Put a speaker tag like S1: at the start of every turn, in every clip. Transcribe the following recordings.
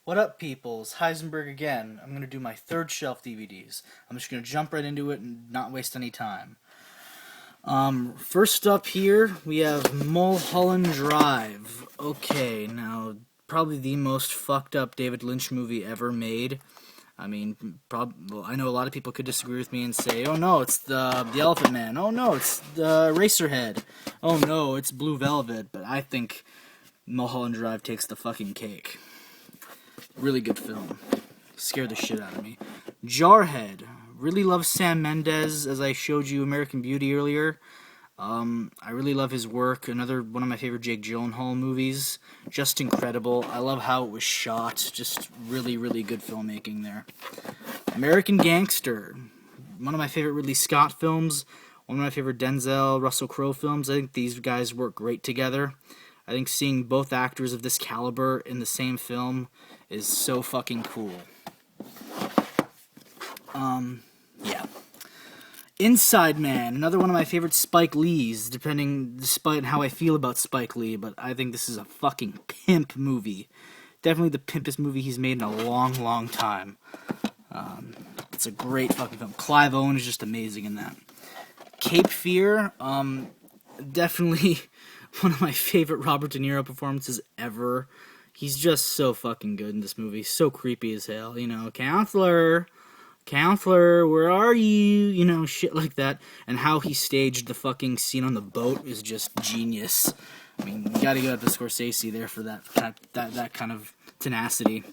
S1: What up, peoples? Heisenberg again. I'm going to do my third shelf DVDs. I'm just going to jump right into it and not waste any time. First up here, we have Mulholland Drive. Okay, now, probably the most fucked up David Lynch movie ever made. I mean, well, I know a lot of people could disagree with me and say, oh no, it's the Elephant Man. Oh no, it's the Eraserhead. Oh no, it's Blue Velvet. But I think Mulholland Drive takes the fucking cake. Really good film. Scared the shit out of me. Jarhead. Really love Sam Mendes, as I showed you American Beauty earlier. I really love his work. Another one of my favorite Jake Gyllenhaal movies. Just incredible. I love how it was shot. Just really, really good filmmaking there. American Gangster. One of my favorite Ridley Scott films. One of my favorite Denzel, Russell Crowe films. I think these guys work great together. I think seeing both actors of this caliber in the same film is so fucking cool. Yeah. Inside Man, another one of my favorite Spike Lees, despite how I feel about Spike Lee, but I think this is a fucking pimp movie. Definitely the pimpest movie he's made in a long, long time. It's a great fucking film. Clive Owen is just amazing in that. Cape Fear, definitely one of my favorite Robert De Niro performances ever. He's just so fucking good in this movie. So creepy as hell. You know, counselor, where are you? You know, shit like that. And how he staged the fucking scene on the boat is just genius. I mean, you gotta give it to Scorsese there for that kind of tenacity.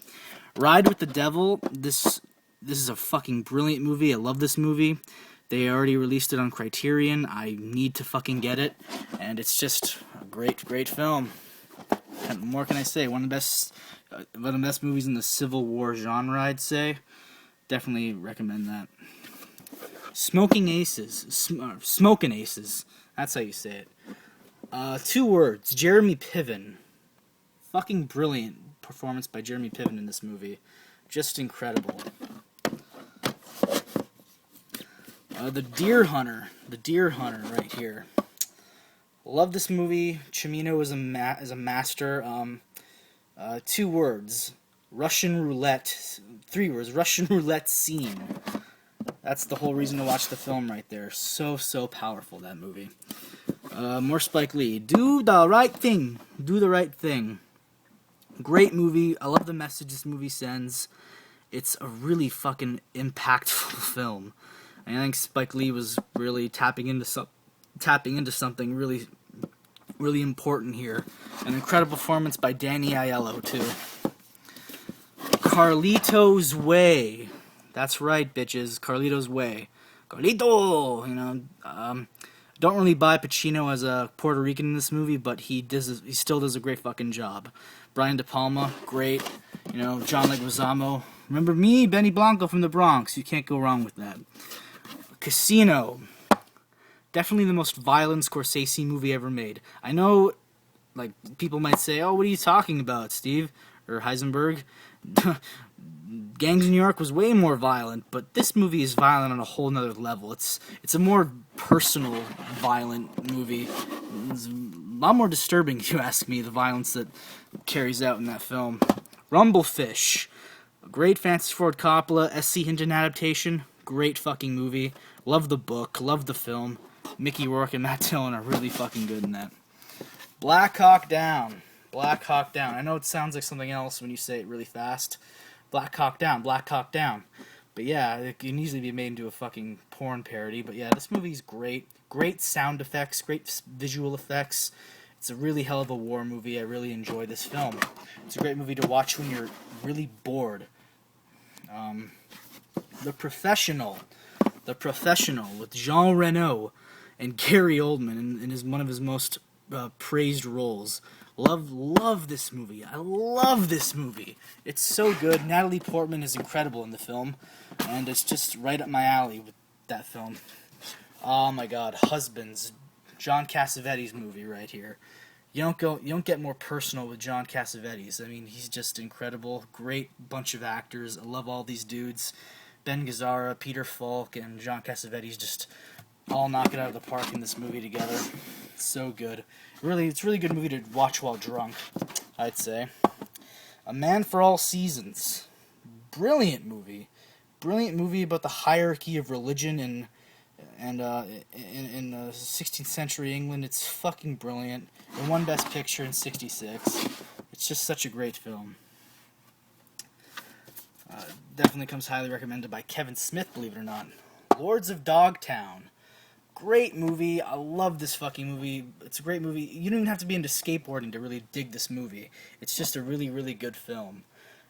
S1: Ride with the Devil. This is a fucking brilliant movie. I love this movie. They already released it on Criterion. I need to fucking get it. And it's just a great, great film. What more can I say? One of the best movies in the Civil War genre, I'd say. Definitely recommend that. Smoking Aces. Smoking Aces. That's how you say it. 2 words. Jeremy Piven. Fucking brilliant performance by Jeremy Piven in this movie. Just incredible. The Deer Hunter. The Deer Hunter right here. Love this movie. Cimino is a master. 2 words. Russian roulette. 3 words. Russian roulette scene. That's the whole reason to watch the film right there. So powerful, that movie. More Spike Lee. Do the right thing. Do the right thing. Great movie. I love the message this movie sends. It's a really fucking impactful film. And I think Spike Lee was really tapping into something really, really important here. An incredible performance by Danny Aiello too. Carlito's Way. That's right, bitches. Carlito's Way. Carlito. You know, don't really buy Pacino as a Puerto Rican in this movie, but he still does a great fucking job. Brian De Palma, great. You know, John Leguizamo. Remember me, Benny Blanco from the Bronx. You can't go wrong with that. Casino. Definitely the most violent Scorsese movie ever made. I know, like, people might say, oh, what are you talking about, Steve? Or Heisenberg? Gangs of New York was way more violent, but this movie is violent on a whole nother level. It's a more personal, violent movie. It's a lot more disturbing, if you ask me, the violence that carries out in that film. Rumblefish. A great Francis Ford Coppola, S.C. Hinton adaptation. Great fucking movie. Love the book. Love the film. Mickey Rourke and Matt Dillon are really fucking good in that. Black Hawk Down. Black Hawk Down. I know it sounds like something else when you say it really fast. Black Hawk Down. Black Hawk Down. But yeah, it can easily be made into a fucking porn parody. But yeah, this movie's great. Great sound effects. Great visual effects. It's a really hell of a war movie. I really enjoy this film. It's a great movie to watch when you're really bored. The Professional. The Professional with Jean Reno and Gary Oldman in one of his most praised roles. Love this movie. I love this movie. It's so good. Natalie Portman is incredible in the film, and it's just right up my alley with that film. Oh my God, Husbands, John Cassavetes movie right here. You don't get more personal with John Cassavetes. I mean, he's just incredible. Great bunch of actors. I love all these dudes. Ben Gazzara, Peter Falk, and John Cassavetes just all knock it out of the park in this movie together. It's so good. It's a really good movie to watch while drunk, I'd say. A Man for All Seasons. Brilliant movie. Brilliant movie about the hierarchy of religion in 16th century England. It's fucking brilliant. It won Best Picture in '66. It's just such a great film. Definitely comes highly recommended by Kevin Smith, believe it or not. Lords of Dogtown. Great movie. I love this fucking movie. It's a great movie. You don't even have to be into skateboarding to really dig this movie. It's just a really, really good film.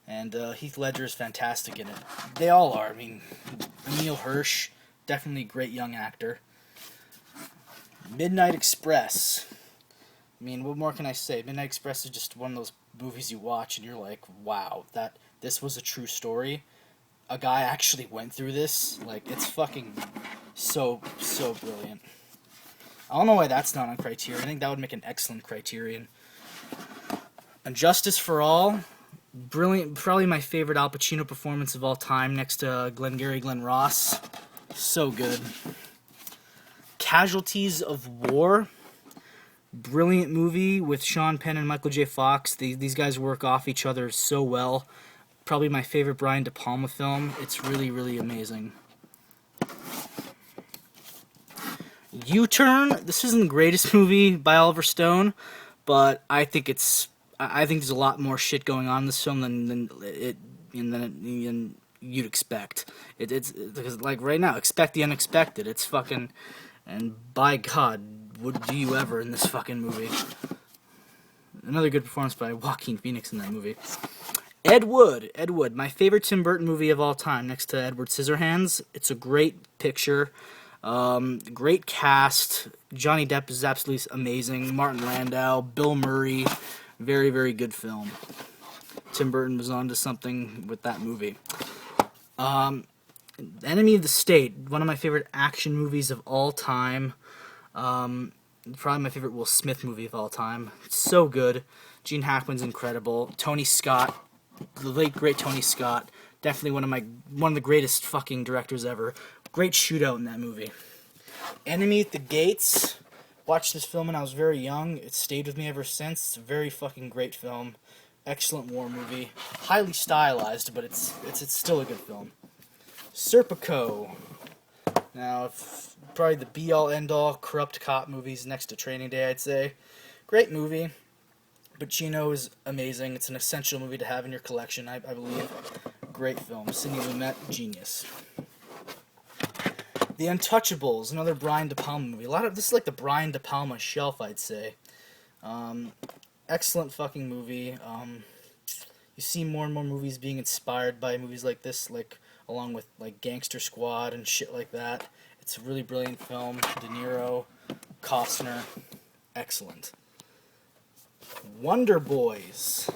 S1: And Heath Ledger is fantastic in it. They all are. I mean, Emile Hirsch, definitely a great young actor. Midnight Express. I mean, what more can I say? Midnight Express is just one of those movies you watch and you're like, wow, this was a true story. A guy actually went through this. Like, it's fucking so brilliant. I don't know why that's not on Criterion. I think that would make an excellent Criterion. And Justice for All. Brilliant. Probably my favorite Al Pacino performance of all time, next to Glengarry Glen Ross. So good. Casualties of War. Brilliant movie with Sean Penn and Michael J. Fox. These guys work off each other so well. Probably my favorite Brian De Palma film. It's really, really amazing. U-Turn. This isn't the greatest movie by Oliver Stone, but I think there's a lot more shit going on in this film than you'd expect. It's because, like, right now, expect the unexpected. It's fucking, and by God, would do you ever in this fucking movie? Another good performance by Joaquin Phoenix in that movie. Ed Wood, my favorite Tim Burton movie of all time, next to Edward Scissorhands. It's a great picture, great cast. Johnny Depp is absolutely amazing. Martin Landau, Bill Murray, very, very good film. Tim Burton was onto something with that movie. Enemy of the State, one of my favorite action movies of all time. Probably my favorite Will Smith movie of all time. It's so good. Gene Hackman's incredible. Tony Scott, the late great Tony Scott, definitely one of the greatest fucking directors ever. Great shootout in that movie. Enemy at the Gates. Watched this film when I was very young. It stayed with me ever since. It's a very fucking great film. Excellent war movie. Highly stylized, but it's still a good film. Serpico. Now, probably the be-all, end-all corrupt cop movies next to Training Day, I'd say. Great movie. Pacino is amazing. It's an essential movie to have in your collection, I believe. Great film. Sidney Lumet, genius. The Untouchables, another Brian De Palma movie. This is like the Brian De Palma shelf, I'd say. Excellent fucking movie. You see more and more movies being inspired by movies like this, like along with like Gangster Squad and shit like that. It's a really brilliant film. De Niro, Costner, excellent. Wonder Boys,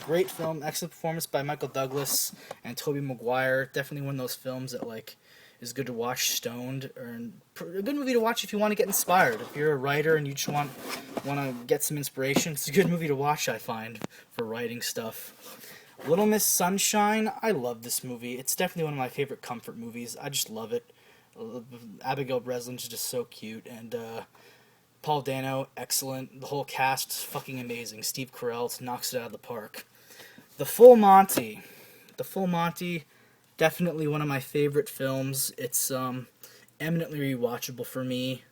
S1: great film, excellent performance by Michael Douglas and Tobey Maguire. Definitely one of those films that like is good to watch stoned, or a good movie to watch if you want to get inspired. If you're a writer and you just want to get some inspiration, it's a good movie to watch, I find, for writing stuff. Little Miss Sunshine, I love this movie. It's definitely one of my favorite comfort movies. I just love it. Abigail Breslin's just so cute, and Paul Dano, excellent. The whole cast is fucking amazing. Steve Carell knocks it out of the park. The Full Monty, definitely one of my favorite films. It's eminently rewatchable for me.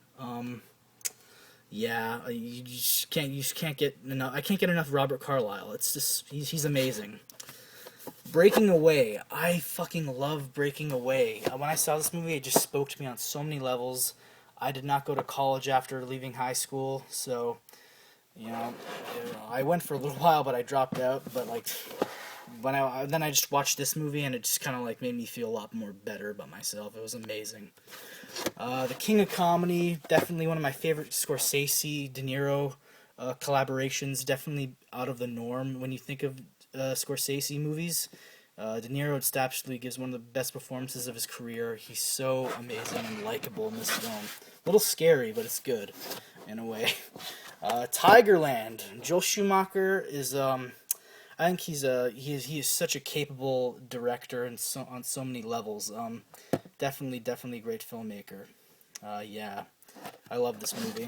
S1: Yeah, you just can't get enough. I can't get enough Robert Carlyle. It's just he's amazing. Breaking Away, I fucking love Breaking Away. When I saw this movie, it just spoke to me on so many levels. I did not go to college after leaving high school, so I went for a little while, but I dropped out. But like then I just watched this movie, and it just kind of like made me feel a lot more better about myself. It was amazing. The King of Comedy, definitely one of my favorite Scorsese, De Niro collaborations. Definitely out of the norm when you think of Scorsese movies. De Niro absolutely gives one of the best performances of his career. He's so amazing and likable in this film. A little scary, but it's good in a way. Tigerland. Joel Schumacher is I think he is such a capable director and on so many levels. Definitely a great filmmaker. Yeah, I love this movie.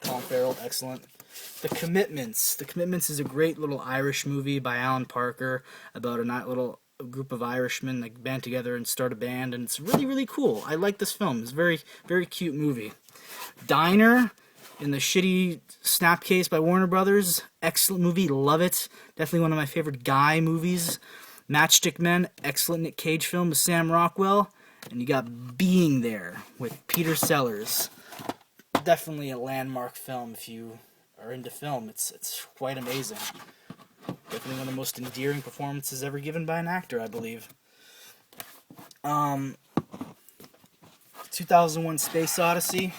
S1: Colin Farrell, excellent. The Commitments. The Commitments is a great little Irish movie by Alan Parker about a little group of Irishmen that band together and start a band, and it's really, really cool. I like this film. It's a very, very cute movie. Diner, in the shitty Snapcase by Warner Brothers. Excellent movie. Love it. Definitely one of my favorite guy movies. Matchstick Men. Excellent Nick Cage film with Sam Rockwell. And you got Being There with Peter Sellers. Definitely a landmark film if you are into film. It's quite amazing. Definitely one of the most endearing performances ever given by an actor, I believe. 2001 Space Odyssey.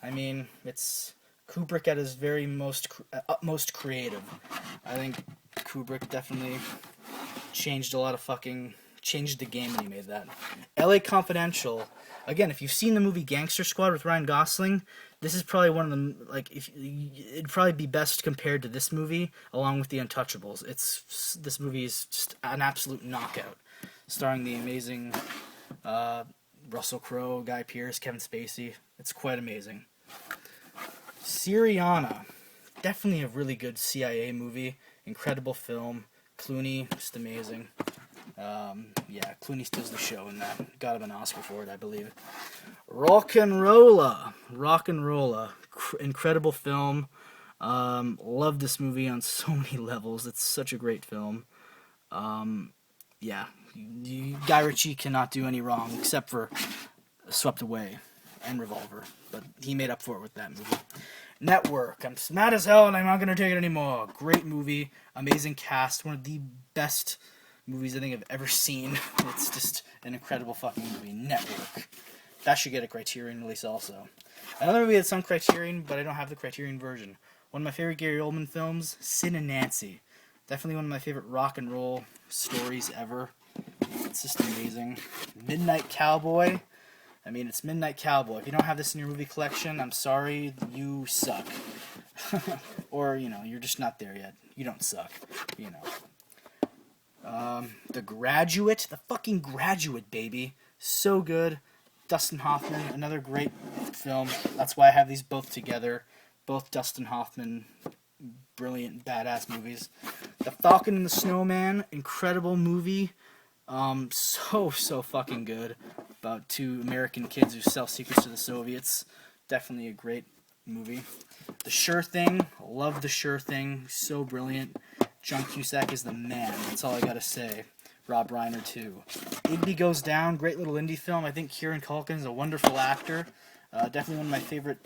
S1: I mean, it's Kubrick at his very utmost creative. I think Kubrick definitely changed the game when he made that. LA Confidential. Again, if you've seen the movie Gangster Squad with Ryan Gosling, this is probably one of them. Like, it'd probably be best compared to this movie, along with The Untouchables. This movie is just an absolute knockout, starring the amazing Russell Crowe, Guy Pearce, Kevin Spacey. It's quite amazing. Syriana, definitely a really good CIA movie. Incredible film. Clooney, just amazing. Yeah, Clooney steals the show in that. Got him an Oscar for it, I believe. Rock'n'Rolla. Incredible film. Love this movie on so many levels. It's such a great film. Yeah, Guy Ritchie cannot do any wrong except for Swept Away and Revolver, but he made up for it with that movie. Network. I'm mad as hell and I'm not going to take it anymore. Great movie. Amazing cast. One of the best movies I think I've ever seen. It's just an incredible fucking movie. Network. That should get a Criterion release also. Another movie that's on Criterion, but I don't have the Criterion version. One of my favorite Gary Oldman films, Sid and Nancy. Definitely one of my favorite rock and roll stories ever. It's just amazing. Midnight Cowboy. I mean, it's Midnight Cowboy. If you don't have this in your movie collection, I'm sorry, you suck. Or, you're just not there yet. You don't suck, The Graduate. The fucking Graduate, baby. So good. Dustin Hoffman, another great film. That's why I have these both together. Both Dustin Hoffman, brilliant, badass movies. The Falcon and the Snowman, incredible movie. So fucking good. About two American kids who sell secrets to the Soviets. Definitely a great movie. The Sure Thing. Love The Sure Thing. So brilliant. John Cusack is the man. That's all I gotta say. Rob Reiner too. Igby Goes Down. Great little indie film. I think Kieran Culkin is a wonderful actor. Definitely one of my favorite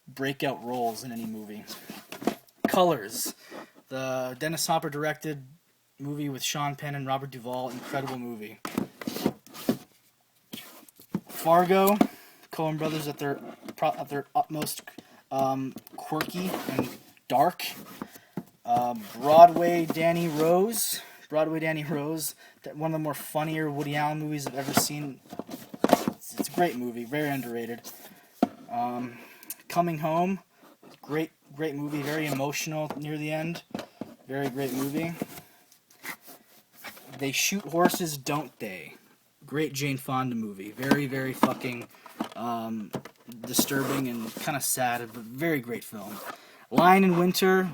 S1: breakout roles in any movie. Colors. The Dennis Hopper directed movie with Sean Penn and Robert Duvall. Incredible movie. Fargo. Coen Brothers at their utmost quirky and dark. Broadway Danny Rose. One of the more funnier Woody Allen movies I've ever seen. It's a great movie, very underrated. Coming Home. Great movie, very emotional near the end. Very great movie. They Shoot Horses, Don't They? Great Jane Fonda movie. Very, very fucking disturbing and kind of sad, but very great film. Lion in Winter,